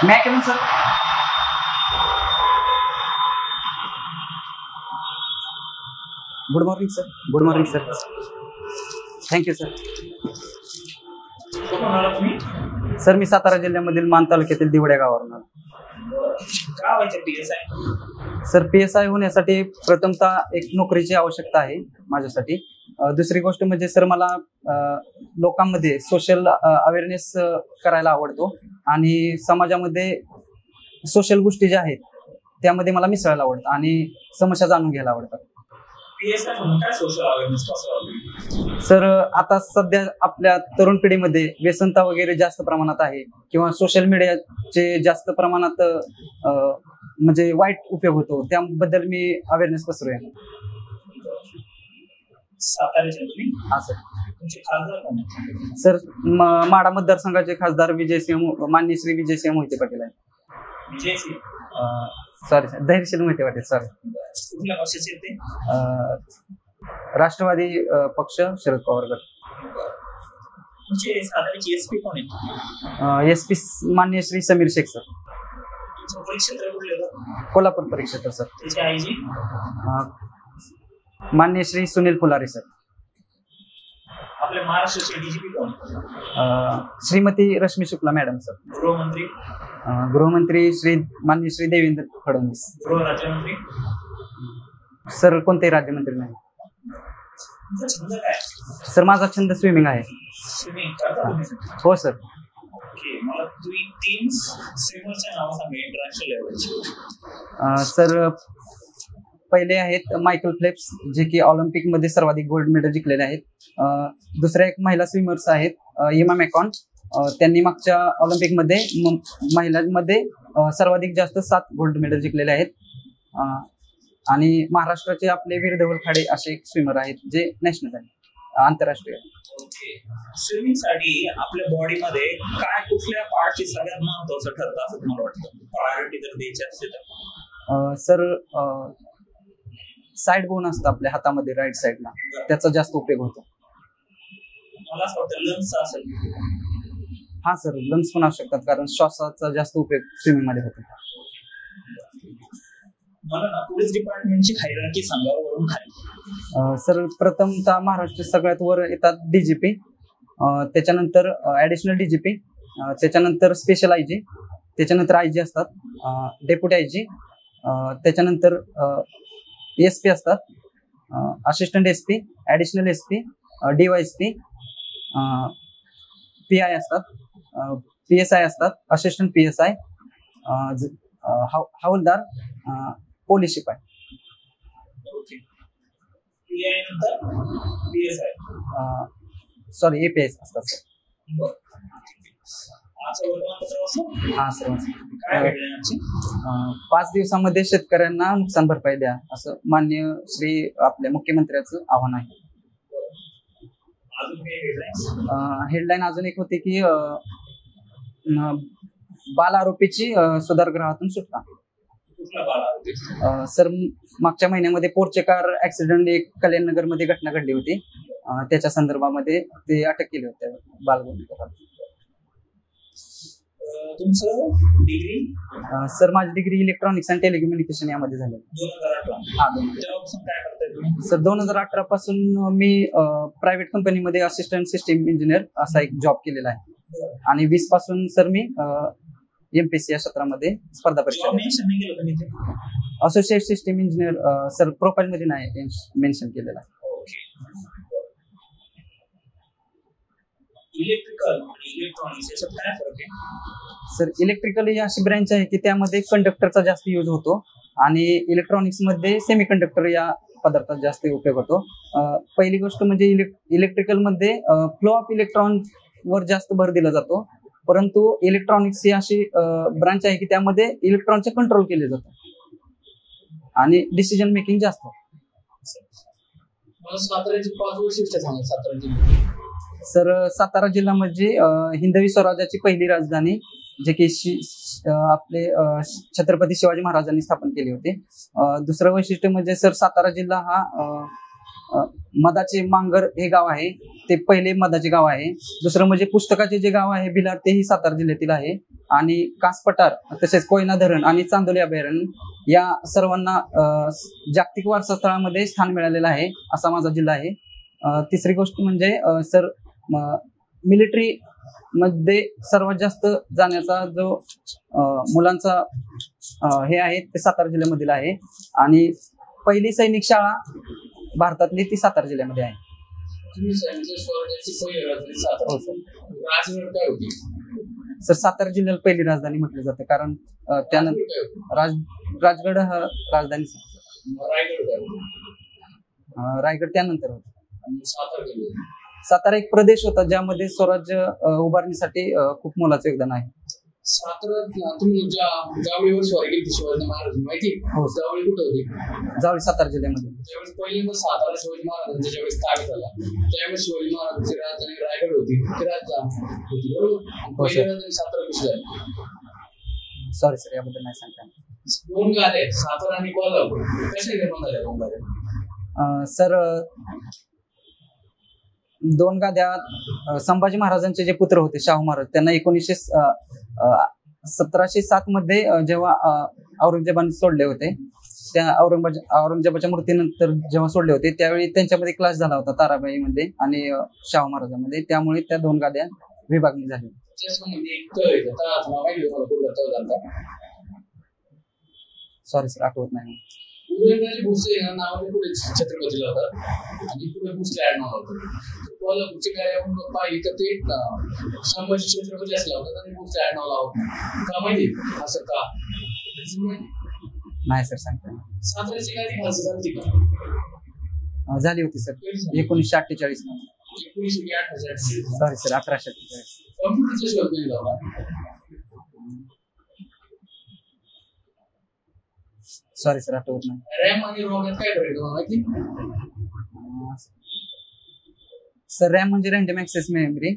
May I come in, sir? Good morning, sir. Good morning, sir. Thank you, sir. कुठून आला तुम्ही? Sir मी सातारा जिल्ह्यामधील मान तालुक्यातील दिवड्या गावावरून आलो. काय व्हायचं PSI? सर PSI होण्यासाठी प्रथमतः एक नोकरीची आवश्यकता आहे माझ्यासाठी. दुसरी गोष्ट म्हणजे सर मला लोकांमध्ये सोशल अवेअरनेस करायला आवडतो आणि समाजामध्ये सोशल गोष्टी ज्या आहेत त्यामध्ये मला मिसळायला आवडतं आणि समस्या जाणून घ्यायला आवडतात. PSI म्हणून काय सोशल अवेअरनेस कसं? सर आता सध्या आपल्या तरुण पिढीमध्ये व्यसनता वगैरे जास्त प्रमाणात आहे किंवा सोशल मीडियाचे जास्त प्रमाणात म्हणजे वाईट उपयोग होतो, त्याबद्दल मी अवेअरनेस पसरवूया. साताऱ्याचे तुम्ही? हा सर. तुमचे खासदार कोण आहेत? सर माढा मतदारसंघाचे खासदार माननीय श्री विजयसिंह मोहिते पाटील आहेत. Vijaysinh? Sorry sir, Dhairyasheel Mohite Patil. Sorry. कुठल्या पक्षाचे आहेत ते? राष्ट्रवादी पक्ष, शरद पवार गट. तुमचे साताऱ्याचे SP कोण आहेत? SP माननीय श्री समीर शेख सर. तुमचं परिक्षेत्र कुठले होतं? कोल्हापूर परिक्षेत्र सर. त्याची आईजी? माननीय श्री सुनील फुलारी सर. आपल्या महाराष्ट्राचे DGP कोण? Shrimati Rashmi Shukla madam sir. गृहमंत्री? गृहमंत्री माननीय श्री देवेंद्र फडणवीस. गृह राज्यमंत्री? सर कोणतेही राज्यमंत्री नाही. तुमचा छंद काय? सर माझा छंद स्विमिंग आहे. स्विमिंग करता तुम्ही? हो सर. ओके, मला तुम्ही 3 स्विमरच्या नाव सांगा इंटरनॅशनल लेवलचे. सर पहिले आहेत मायकल फेल्प्स, जे की ऑलिम्पिक मध्ये सर्वाधिक गोल्ड मेडल जिंकलेले आहेत. दुसऱ्या एक महिला स्विमर्स आहेत एमा मॅकॉन. त्यांनी मागच्या ऑलिम्पिकमध्ये महिलांमध्ये सर्वाधिक जास्त 7 गोल्ड मेडल जिंकलेले आहेत. आणि महाराष्ट्राचे आपले वीर धवल खाडे असे एक स्विमर आहेत जे नॅशनल आहे, आंतरराष्ट्रीय. ओके, स्विमिंग साठी आपल्या बॉडीमध्ये काय कुठल्या पार्टची सगळ्यात महत्वाचं ठरतं असं तुम्हाला वाटतं? प्रायोरिटी जर द्यायची असेल तर? सर साईड बोन असतं आपल्या हातामध्ये राईट साईडला, त्याचा जास्त उपयोग होतो. मला असं वाटतं लंग्स असेल. हा सर, लंग्स पण असू शकतात कारण श्वासाचा जास्त उपयोग स्विमिंग मध्ये होतो. मला ना पोलीस डिपार्टमेंटची हायरार्की सांगा वरून खाली. सर प्रथमतः महाराष्ट्र सगळ्यात वर येतात DGP, त्याच्यानंतर ऍडिशनल DGP, त्याच्यानंतर स्पेशल IG, त्याच्यानंतर IG असतात, डेप्युटी IG, त्याच्यानंतर SP असतात, assistant SP, additional SP, DYSP, PI असतात, PSI असतात, असिस्टंट PSI, हवालदार, पोलीस शिपाई. ओके, PI नंतर PSI, सॉरी APS असतात सर. हा सर. काय 5 दिवसामध्ये शेतकऱ्यांना नुकसान भरपाई द्या असं माननीय श्री आपल्या मुख्यमंत्र्यांचं आव्हान आहे. हेडलाईन अजून एक होती की बाल आरोपीची सुधारगृहातून सुटका. सर मागच्या महिन्यामध्ये पोर्चे कार ऍक्सिडेंट एक कल्याणनगर मध्ये घटना घडली होती, त्याच्या संदर्भामध्ये ते अटक केली होती बालगुन्हेगार. तुमचं डिग्री? सर माझी डिग्री इलेक्ट्रॉनिक्स अँड टेलिकम्युनिकेशन यामध्ये झाली. 2018? हा. काय करताय तुम्ही? सर 2018 पासून मी प्रायव्हेट कंपनीमध्ये असिस्टंट सिस्टीम इंजिनियर असा एक जॉब केलेला आहे आणि 20 पासून सर मी MPSC या क्षेत्रामध्ये स्पर्धा परीक्षा associate system engineer sir profile मध्ये नाही मेन्शन केलेला आहे. इलेक्ट्रिकल आणि इलेक्ट्रॉनिक्स याच्यात काय फरक आहे? सर इलेक्ट्रिकल ही अशी ब्रँच आहे की त्यामध्ये कंडक्टरचा जास्त यूज होतो आणि इलेक्ट्रॉनिक्स मध्ये सेमीकंडक्टर या पदार्थात जास्त उपयोग होतो. पहिली गोष्ट म्हणजे इलेक्ट्रिकल मध्ये फ्लो ऑफ इलेक्ट्रॉन वर जास्त भर दिला जातो, परंतु इलेक्ट्रॉनिक्स ही अशी ब्रांच आहे की त्यामध्ये इलेक्ट्रॉनचे कंट्रोल केले जातात आणि डिसिजन मेकिंग जास्त. साताऱ्याची 5 वैशिष्ट्ये सांगा सातारा जिल्ह्यात. सर सातारा जिल्हा म्हणजे हिंदवी स्वराज्याची पहिली राजधानी, जे की आपले छत्रपती शिवाजी महाराजांनी स्थापन केली होती. दुसरं वैशिष्ट्य म्हणजे सर सातारा जिल्हा हा मदाचे मांगर हे गाव आहे, ते पहिले मदाचे गाव आहे. दुसरं म्हणजे पुस्तकाचे जे गाव आहे भिलार, तेही सातारा जिल्ह्यातील आहे. आणि कास पठार, तसेच कोयना धरण आणि चांदोली अभयारण्य या सर्वांना जागतिक वारसा स्थळामध्ये स्थान मिळालेलं आहे, असा माझा जिल्हा आहे. तिसरी गोष्ट म्हणजे सर, मिलिटरी मध्ये सर्वात जास्त जाण्याचा जो मुलांचा हे आहे ते सातारा जिल्ह्यामधील आहे. आणि पहिली सैनिक शाळा भारतातली ती सातारा जिल्ह्यामध्ये आहे. सर, सातारा जिल्ह्याला पहिली राजधानी म्हटलं जातं, कारण त्यानंतर राजगड हा राजधानी, रायगड त्यानंतर होता. सातारा एक प्रदेश होता ज्यामध्ये स्वराज्य उभारणीसाठी खूप मोलाचं योगदान आहे. सातारा तुम्ही जावळीवर स्वारी केली शिवाजी महाराज माहिती? जावळी कुठं होती? जावळी सातारा जिल्ह्यामध्ये. ज्यावेळेस पहिल्यांदा सातारा शिवाजी महाराजांचा ज्यावेळेस ताब्यात आला त्यावेळेस शिवाजी महाराजांची राजधानी रायगड होती, ती राजधानी होती बरोबर. पहिली राजधानी सातारा कशी झाली? सॉरी सर, याबद्दल नाही सांगता. दोन गाड्या आहेत, सातारा आणि कोल्हापूर, कशा निर्माण झाल्या दोन गाड्या? सर, दोन गाद्या संभाजी महाराजांचे जे पुत्र होते शाहू महाराज, त्यांना 1707 मध्ये जेव्हा औरंगजेबाने सोडले होते, त्या औरंगजेबाच्या मृत्यूनंतर जेव्हा सोडले होते त्यावेळी त्यांच्यामध्ये क्लास झाला होता ताराबाई मध्ये आणि शाहू महाराजांमध्ये, त्यामुळे त्या दोन गाद्या विभागणी झाली. सॉरी सर, आठवत नाही. उदयनराजे भोसले या नावाने पुढे छत्रपतीला होता आणि पुढे भोसले आडनाव होतं. कोल्हापूरची गाडी आपण पाहिली तर ते संभाजी छत्रपती असला होता आणि भोसले आडनाव लावत का माहिती असं का? नाही सर, सांगता. साताऱ्याची गाडी खालची झाली का? झाली होती सर 1948 मध्ये. 1948. Sorry sir, 1848. कम्प्युटरचा शोध नाही लावला. सॉरी सर, आठवत नाही. रॅम आणि रोम काय फरक माहिती? सर, रॅम म्हणजे रँडम ऍक्सेस मेमरी,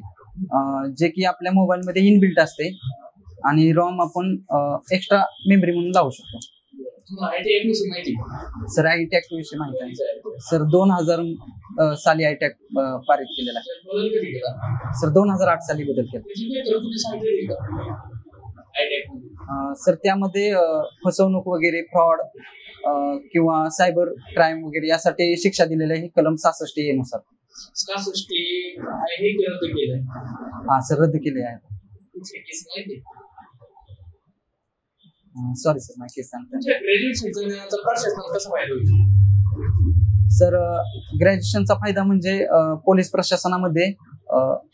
जे की आपल्या मोबाईल मध्ये इनबिल्ट असते, आणि रॉम आपण एक्स्ट्रा मेमरी म्हणून लावू शकतो. सर, आयटी ऍक्ट विषयी माहिती आहे सर. 2000 साली आयटी ऍक्ट पारित केलेला आहे. सर, 2008 साली बदल केला. सर, त्यामध्ये फसवणूक वगैरे, फ्रॉड किंवा सायबर क्राईम वगैरे यासाठी शिक्षा दिलेली आहे कलम 66A नुसार. 66A रद्द केलं. हा सर, रद्द केले आहे. सॉरी सर, नाही केस सांगता. सर, ग्रॅज्युएशनचा फायदा म्हणजे पोलीस प्रशासनामध्ये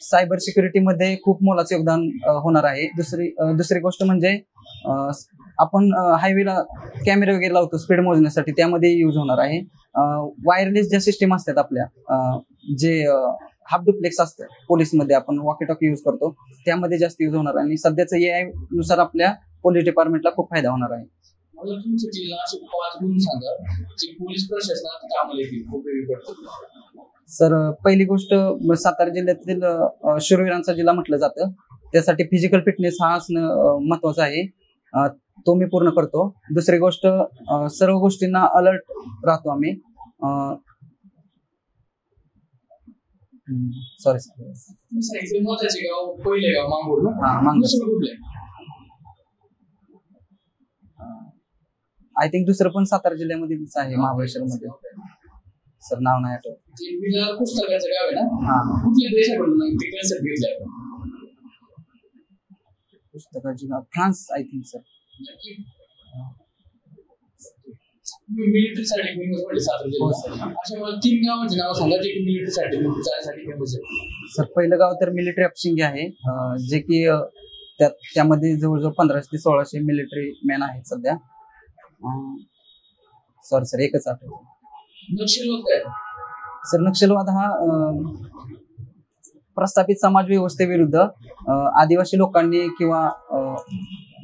सायबर सिक्युरिटी मध्ये खूप मोलाचं योगदान होणार आहे. दुसरी गोष्ट म्हणजे आपण हायवेला कॅमेरे वगैरे लावतो स्पीड मोजण्यासाठी, त्यामध्ये यूज होणार आहे. वायरलेस ज्या सिस्टीम असतात आपल्या, जे हाफ डुप्लेक्स असतं पोलीसमध्ये, आपण वॉकी टॉकी यूज करतो, त्यामध्ये जास्त यूज होणार आहे. आणि सध्याचं AI नुसार आपल्या पोलीस डिपार्टमेंटला खूप फायदा होणार आहे. मला तुमच्या जिल्हा असे 5 गुण सांगा जे पोलीस प्रशासनात कामाला येतील, उपयोगी पडतील. सर, पहिली गोष्ट, सातारा जिल्ह्यातील शूरवीरांचा जिल्हा म्हटलं जातं, त्यासाठी फिजिकल फिटनेस हा असणं महत्वाचं आहे, तो मी पूर्ण करतो. दुसरी गोष्ट, सर्व गोष्टींना अलर्ट राहतो आम्ही. सॉरी सर, महत्वाचे गाव पहिले गाव मांगूर ना? हा, मांगूर. आय थिंक दुसरं पण सातारा जिल्ह्यामध्येच आहे, महाबळेश्वर मध्ये. सर, नाव नाही आठवत. पुस्तकाचं गाव आहे ना? हा. कुठल्या देशाकडून ते कॅन्सेप्ट घेतलंय? पुस्तकाची नाव France, I think sir. Military certificate Satara जिल्हा. अशा मला 3 गावांची नाव सांगा जे की मिलिटरी सर्टिफिकेट फेमस आहे. सर, पहिलं गाव तर मिलिटरी अपशिंगे आहे, जे की त्यामध्ये जवळजवळ 1500 ते 1600 मिलिटरी मॅन आहेत सध्या. सॉरी सर, एकच आठवतं. नक्षलवाद काय? सर, नक्षलवाद हा प्रस्थापित समाज व्यवस्थेविरुद्ध आदिवासी लोकांनी किंवा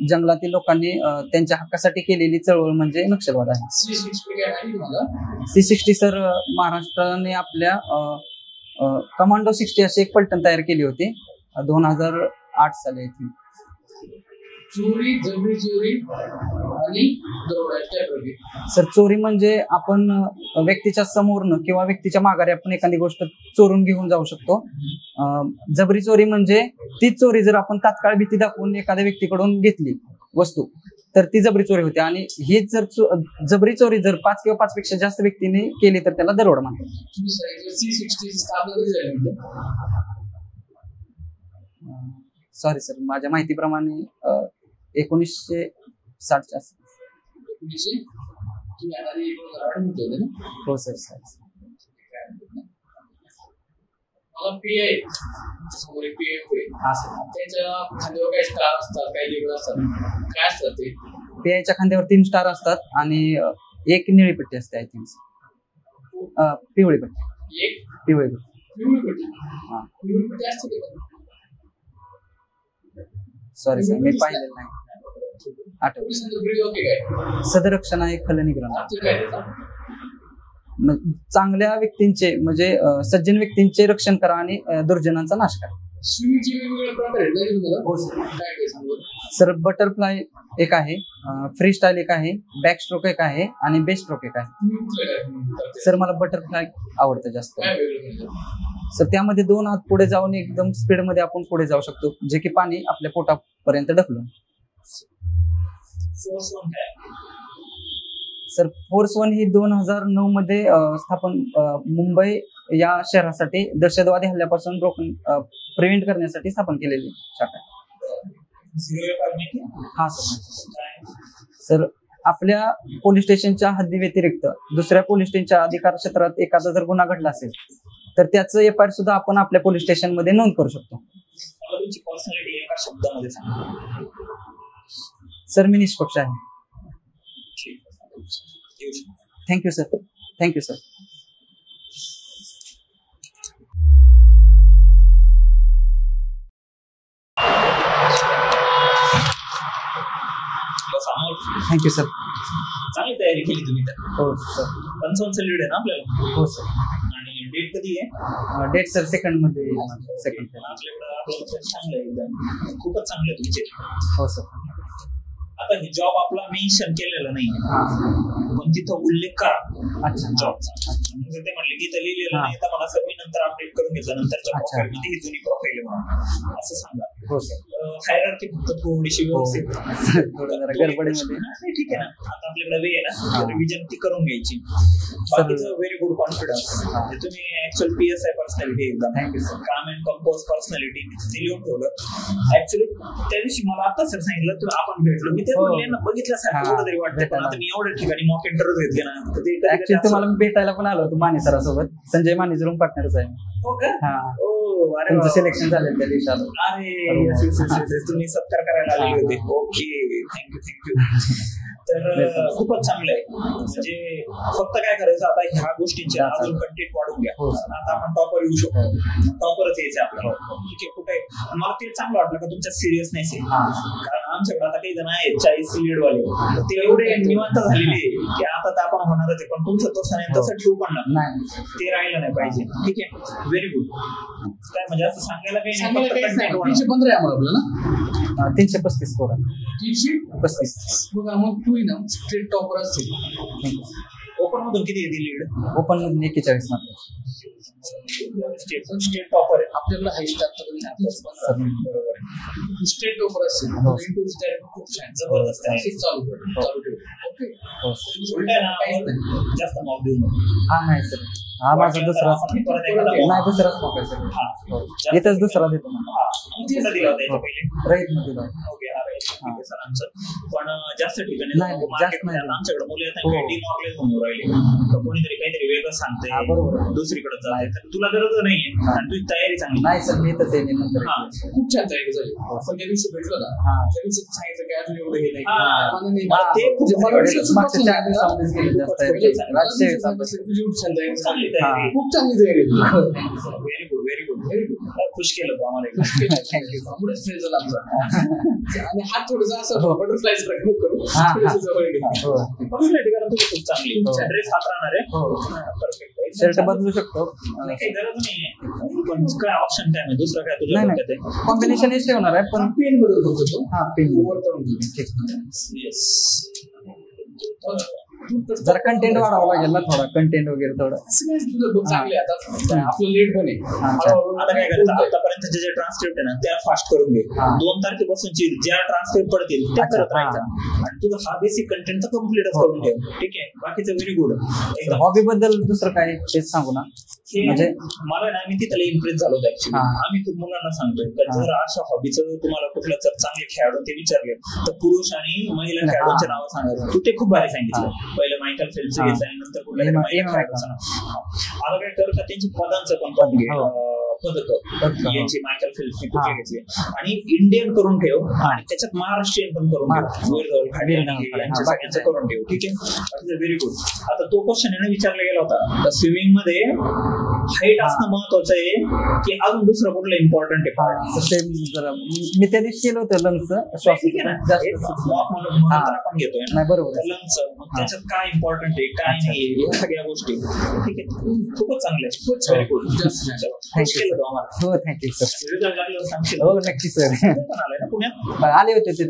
जंगलातील लोकांनी त्यांच्या हक्कासाठी केलेली चळवळ म्हणजे नक्षलवाद आहे. C60 सर, महाराष्ट्राने आपल्या कमांडो 60 अशी एक पलटण तयार केली होती 2008 साली. चोरी, जबरी चोरी आणि दरोडा काय प्रकार? सर चोरी म्हणजे आपण व्यक्तीच्या समोरनं किंवा व्यक्तीच्या माघारी आपण एखादी गोष्ट चोरून घेऊन जाऊ शकतो. जबरी चोरी म्हणजे तीच चोरी जर आपण तात्काळ भीती दाखवून एखाद्या व्यक्तीकडून घेतली वस्तू तर ती जबरी चोरी होते. आणि ही जर जबरी चोरी जर 5 किंवा 5 पेक्षा जास्त व्यक्तीने केली तर त्याला दरोडा म्हणतात. तुम्ही सांगितलं C60 स्थापना कधी झाली म्हणजे? सॉरी सर, माझ्या माहितीप्रमाणे 1960च्या आसपास. 1900 तुम्ही आधी 1908 होते ना? हो सर सर. मला PI समोर PI होते. हा सर. त्याच्या खांद्यावर काय स्टार असतात, काही लेबल असतात, काय असतात ते? PI च्या खांद्यावर 3 स्टार असतात आणि एक निळी पट्टी असते. आय थिंक पिवळी पट्टी. एक पिवळी पट्टी. पिवळी पट्टी. हा पिवळी पट्टी असते का? सॉरी सर, मी पाहिलेलं नाही. आठवलं. पोलिसांचं ब्रिज ओके काय? सदरक्षण आहे खलनिग्रहण. अर्थ काय त्याचा? चांगल्या व्यक्तींचे म्हणजे सज्जन व्यक्तींचे रक्षण करा आणि दुर्जनांचा नाश करा. स्विमिंगचे वेगवेगळे प्रकार आहेत ना तुम्हाला? हो सर. काय काय सांगू? सर बटरफ्लाय एक आहे, फ्री स्टाईल एक आहे, बॅक स्ट्रोक एक आहे आणि बेस्ट स्ट्रोक एक आहे. तुम्ही कुठलं काय करते? सर मला बटरफ्लाय आवडतं जास्त. काय वेगळं म्हणजे? सर त्यामध्ये 2 हात पुढे जाऊन एकदम स्पीड मध्ये आपण पुढे जाऊ शकतो, जे की पाणी आपल्या पोटापर्यंत ढकलून. सर फोर्स 1 ही 2009 मध्ये स्थापन मुंबई या शहरासाठी दहशतवादी हल्ल्यापासून प्रिव्हेंट करण्यासाठी स्थापन केलेली शाखा. हा सर. सर आपल्या पोलीस स्टेशनच्या हद्दी व्यतिरिक्त दुसऱ्या पोलीस स्टेशनच्या अधिकार क्षेत्रात एखादा जर गुन्हा घडला असेल तर त्याचं FIR सुद्धा आपण आपल्या पोलीस स्टेशन मध्ये नोंद करू शकतो. सर मी निष्पक्ष आहे. Thank you sir. Thank you sir. Thank you sir. चांगली तयारी केली तुम्ही तर. हो सर. 55 लीड आहे ना आपल्याला? हो सर. आणि डेट कधी आहे? डेट सर सेकंड मध्ये. सेकंड. आपल्याकडं आपलं चांगलं आहे एकदम, खूपच चांगलं आहे तुमचे. हो सर. आता हे जॉब आपला मेन्शन केलेला नाही पण तिथं उल्लेख करा जॉबचा. म्हणजे ते म्हणले की इथं लिहिलेलं नाही तर मला सर मी नंतर अपडेट करून घेतलं नंतरच्या प्रोफाईल मध्ये ही जुनी प्रोफाईल आहे म्हणून असं सांगा. हो सर. हायरार्की फक्त थोडीशी व्यवस्थित गडबडीमध्ये. ठीक आहे ना. आता आपल्याकडे वे आहे ना रिव्हिजन ती करून घ्यायची. बाकीचं व्हेरी गुड कॉन्फिडन्स. तुम्ही ऍक्च्युअल PSI पर्सनॅलिटी एकदम काम अँड कंपोज पर्सनॅलिटी ते लिहून ठेवलं. ऍक्च्युअली त्या दिवशी मला आता सर सांगितलं तर आपण भेटलो मी ते म्हणले ना बघितल्यासारखं कुठंतरी वाटतं. पण आता मी एवढ्या ठिकाणी मॉक इंटरव्ह्यू घेतले ना तर ते ऍक्च्युअली तुम्हाला भेटायला पण आलो होतो माने सरासोबत. संजय मानेचे रूम पार्टनरच आहे. हो का? तुमचं सिलेक्शन झालं त्या दिवशी आलो. अरे तुम्ही सत्कार करायला आलेले होते. Okay thank you. तर खूपच चांगलं आहे. म्हणजे फक्त काय करायचं आता ह्या गोष्टींचे अजून कंटेंट वाढून घ्या. आता आपण टॉपर येऊ शकतो. टॉपरच यायचं आपल्याला. ठीक आहे कुठे मला ते चांगलं वाटलं का तुमच्या सिरियसनेस आहे. कारण आमच्याकडे आता काही जण आहेत 40 लीड वाले ते एवढे निवांत झालेले की आता तर आपण होणारच आहे पण तुमचं तसं नाही तसं ठेवू पण नाही ते राहिलं नाही पाहिजे. ठीक आहे व्हेरी गुड. काय म्हणजे असं सांगायला काही नाही. 315 आहे आपल्याला 335 स्कोर. 335 बघा मग तू ना स्ट्रेट टॉपर असतील. ओपन मधून किती येतील लीड? ओपन मधून 41 मार्क. स्टेट टॉपर आहे आपल्याला हायस्ट आता स्टेट टॉपर असेल खूप छान जबरदस्त आहे. चालू ठेव. ओके जास्त मॉक देऊ नको. हा नाही सर हा माझा दुसराच नाही दुसराच मॉक आहे सर. इथंच दुसरा देतो दिला होता पहिले राईट मध्ये. ओके हा राईट सरांचं. पण जास्त ठिकाणी जास्त नाही. आमच्याकडे मुलं येतात डिमॉकलेट म्हणून राहिले कोणीतरी काहीतरी वेगळं सांगतंय बरोबर दुसरीकडे जाते तर तुला गरज नाहीये आणि तुझी तयारी चांगली नाही सर. मी इथंच आहे नंतर. खूप छान तयारी झाली. पण त्या दिवशी भेटलो ना त्या दिवशी सांगितलं काय अजून एवढं हे नाही ते खूप मागच्या 4 दिवसामध्येच गेले जास्त खूप चांगली तयारी. Very good very good very good. खुश केलं तू आम्हाला. थँक्यू. आणि हात थोडंसं असं बटरफ्लाय करू जवळ खूप चांगली ड्रेस हात राहणार आहे. परफेक्ट आहे. शर्ट बदलू शकतो. नाही, काही गरज नाहीये, पण काय ऑप्शन काय नाही दुसरं काय तुझ्या नाही डोक्यात आहे? कॉम्बिनेशन हेच ठेवणार आहे पण पेन बदल होतो तो. हा पेन Yes. जरा कंटेंट वाढावं लागेल ना थोडा कंटेंट वगैरे थोडं. तुझं बघ चांगले आता आपलं लेट पण आहे. आता काय करायचं, आतापर्यंत जे ट्रान्सक्रिप्ट आहे ना त्या फास्ट करून घे. हा. 2 तारखेपासूनची ज्या ट्रान्सक्रिप्ट पडतील त्या अच्छा, करत राहायचं आणि तुझा हा बेसिक कंटेंट तर कम्प्लीटच करून ठेव. ठीक आहे, बाकीचं व्हेरी गुड एकदम. हॉबी बद्दल दुसरं काय तेच सांगू ना. म्हणजे मला ना मी तिथं इम्प्रेस झालो होतो ऍक्च्युली. हा. आम्ही खूप मुलांना सांगतोय का जर अशा हॉबीचं तुम्हाला कुठलं जर चांगले खेळाडू ते विचारले तर पुरुष आणि महिला खेळाडूंचे नाव सांगायचं. तू ते खूप भारी सांगितलं. पहिलं मायकल फेल्प्स घेतलं आणि नंतर कुठल्या तरी महिला खेळाडूचं नाव. आता काय कर का त्यांची पदांचं पण पाहून घे. पदक यांची मायकल फेल्प्सनी कुठे घेतली आणि इंडियन करून ठेव आणि त्याच्यात महाराष्ट्रीयन पण करून ठेव. यांच्या सगळ्यांचं करून ठेव. ठीक आहे, व्हेरी गुड. आता तो क्वेश्चन याने विचारला गेला होता स्विमिंग मध्ये हाईट असणं महत्वाचं आहे की अजून दुसरं कुठलं इम्पॉर्टंट आहे पार्ट? सेम जरा मी त्या दिवशी केलं होतं लंगचं आपण घेतोय नाही बरोबर आहे. लंच त्याच्यात काय इम्पॉर्टंट आहे काय नाही या सगळ्या गोष्टी. ठीक आहे, खूपच चांगलं आहे. Very good. थँक्यू. हो थँक्यू सर. रिझल्ट लागल्यावर सांगशील. हो नक्की सर. पण आलाय ना पुण्यात? आले होते ते